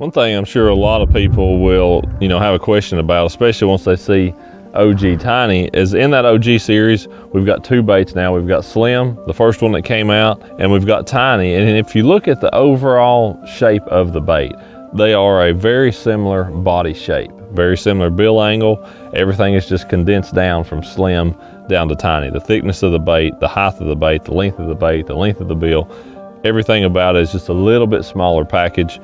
One thing I'm sure a lot of people will, have a question about, especially once they see OG Tiny, is in that OG series, we've got two baits now. We've got Slim, the first one that came out, and we've got Tiny. And if you look at the overall shape of the bait, they are a very similar body shape, very similar bill angle. Everything is just condensed down from Slim down to Tiny. The thickness of the bait, the height of the bait, the length of the bait, the length of the bill, everything about it is just a little bit smaller package.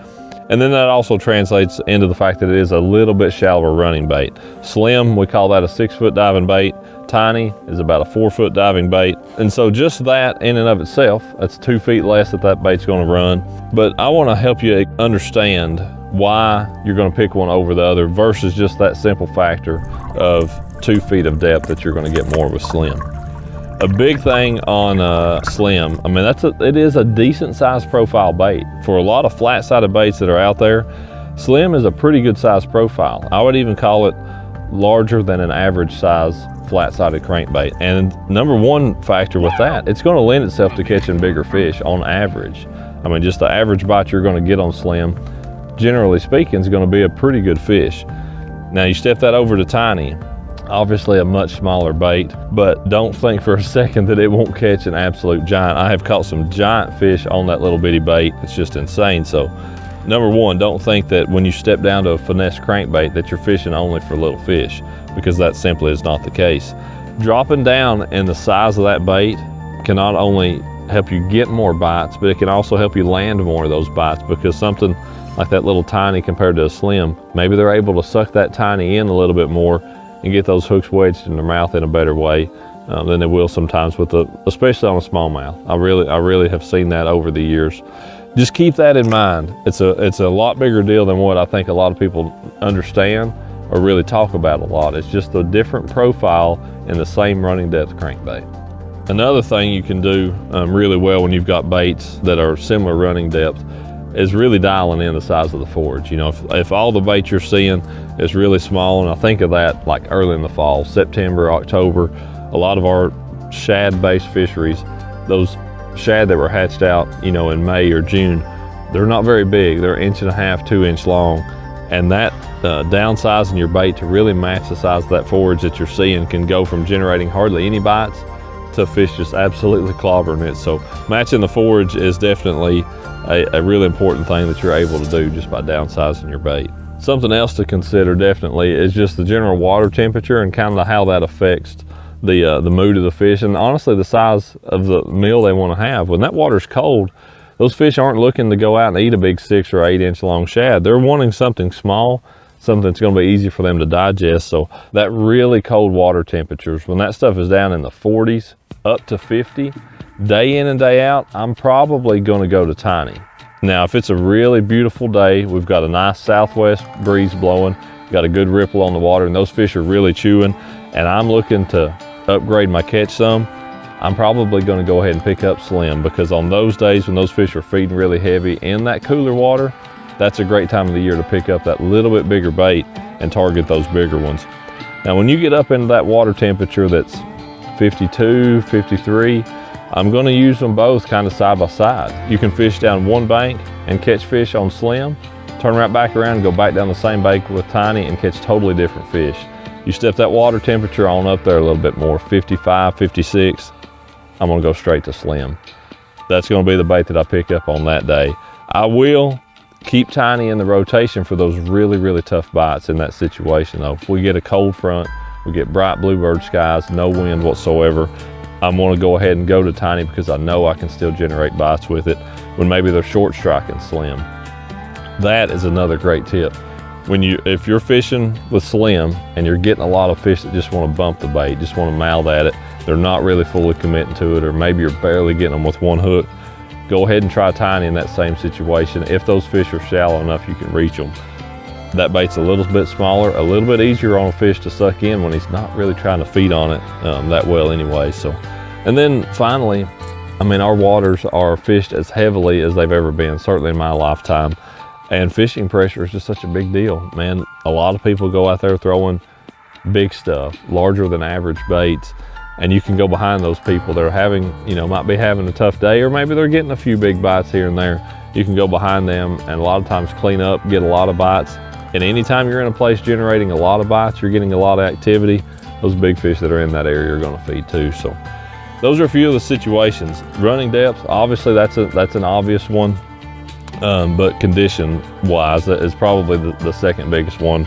And then that also translates into the fact that it is a little bit shallower running bait. Slim, we call that a 6-foot diving bait. Tiny is about a 4-foot diving bait. And so just that in and of itself, that's 2 feet less that bait's gonna run. But I wanna help you understand why you're gonna pick one over the other versus just that simple factor of 2 feet of depth that you're gonna get more with Slim. A big thing on Slim, it is a decent sized profile bait. For a lot of flat-sided baits that are out there, Slim is a pretty good sized profile. I would even call it larger than an average size flat-sided crankbait. And number one factor with that, it's gonna lend itself to catching bigger fish on average. Just the average bite you're gonna get on Slim, generally speaking, is gonna be a pretty good fish. Now you step that over to Tiny, obviously a much smaller bait, but don't think for a second that it won't catch an absolute giant. I have caught some giant fish on that little bitty bait. It's just insane. So number one, don't think that when you step down to a finesse crankbait that you're fishing only for little fish, because that simply is not the case. Dropping down in the size of that bait can not only help you get more bites, but it can also help you land more of those bites, because something like that little Tiny compared to a Slim, maybe they're able to suck that Tiny in a little bit more and get those hooks wedged in their mouth in a better way than they will sometimes especially on a smallmouth. I really have seen that over the years. Just keep that in mind. It's a lot bigger deal than what I think a lot of people understand or really talk about a lot. It's just a different profile in the same running depth crankbait. Another thing you can do really well when you've got baits that are similar running depth is really dialing in the size of the forage. If all the bait you're seeing is really small, and I think of that like early in the fall, September, October, a lot of our shad-based fisheries, those shad that were hatched out, in May or June, they're not very big. They're 1.5 to 2 inch long, and that downsizing your bait to really match the size of that forage that you're seeing can go from generating hardly any bites to fish just absolutely clobbering it. So matching the forage is definitely a really important thing that you're able to do just by downsizing your bait. Something else to consider definitely is just the general water temperature and kind of how that affects the mood of the fish, and honestly the size of the meal they want to have. When that water's cold, those fish aren't looking to go out and eat a big 6 or 8 inch long shad. They're wanting something small, something that's going to be easy for them to digest. So that really cold water temperatures, when that stuff is down in the 40s up to 50, day in and day out, I'm probably going to go to Tiny. Now, if it's a really beautiful day, we've got a nice southwest breeze blowing, got a good ripple on the water, and those fish are really chewing, and I'm looking to upgrade my catch some, I'm probably going to go ahead and pick up Slim, because on those days when those fish are feeding really heavy in that cooler water, that's a great time of the year to pick up that little bit bigger bait and target those bigger ones. Now, when you get up into that water temperature that's 52, 53, I'm going to use them both kind of side by side. You can fish down one bank and catch fish on Slim, turn right back around and go back down the same bank with Tiny and catch totally different fish. You step that water temperature on up there a little bit more, 55, 56, I'm going to go straight to Slim. That's going to be the bait that I pick up on that day. I will keep Tiny in the rotation for those really, really tough bites in that situation though. If we get a cold front, we get bright bluebird skies, no wind whatsoever, I'm going to go ahead and go to Tiny, because I know I can still generate bites with it when maybe they're short striking Slim. That is another great tip. If you're fishing with Slim and you're getting a lot of fish that just want to bump the bait, just want to mouth at it, they're not really fully committing to it, or maybe you're barely getting them with one hook, go ahead and try Tiny in that same situation. If those fish are shallow enough, you can reach them. That bait's a little bit smaller, a little bit easier on a fish to suck in when he's not really trying to feed on it that well anyway. And then finally, our waters are fished as heavily as they've ever been, certainly in my lifetime. And fishing pressure is just such a big deal, man. A lot of people go out there throwing big stuff, larger than average baits, and you can go behind those people that are having, might be having a tough day, or maybe they're getting a few big bites here and there. you can go behind them and a lot of times clean up, get a lot of bites. And anytime you're in a place generating a lot of bites, you're getting a lot of activity, those big fish that are in that area are going to feed too. So those are a few of the situations. Running depth, obviously that's an obvious one, but condition wise, that is probably the second biggest one.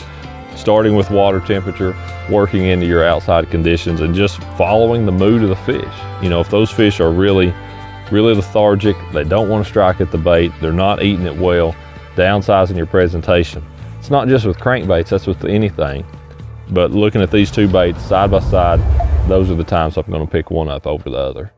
Starting with water temperature, working into your outside conditions, and just following the mood of the fish. You know, if those fish are really lethargic, they don't want to strike at the bait, they're not eating it well, downsizing your presentation. It's not just with crankbaits, that's with anything. But looking at these two baits side by side, those are the times I'm going to pick one up over the other.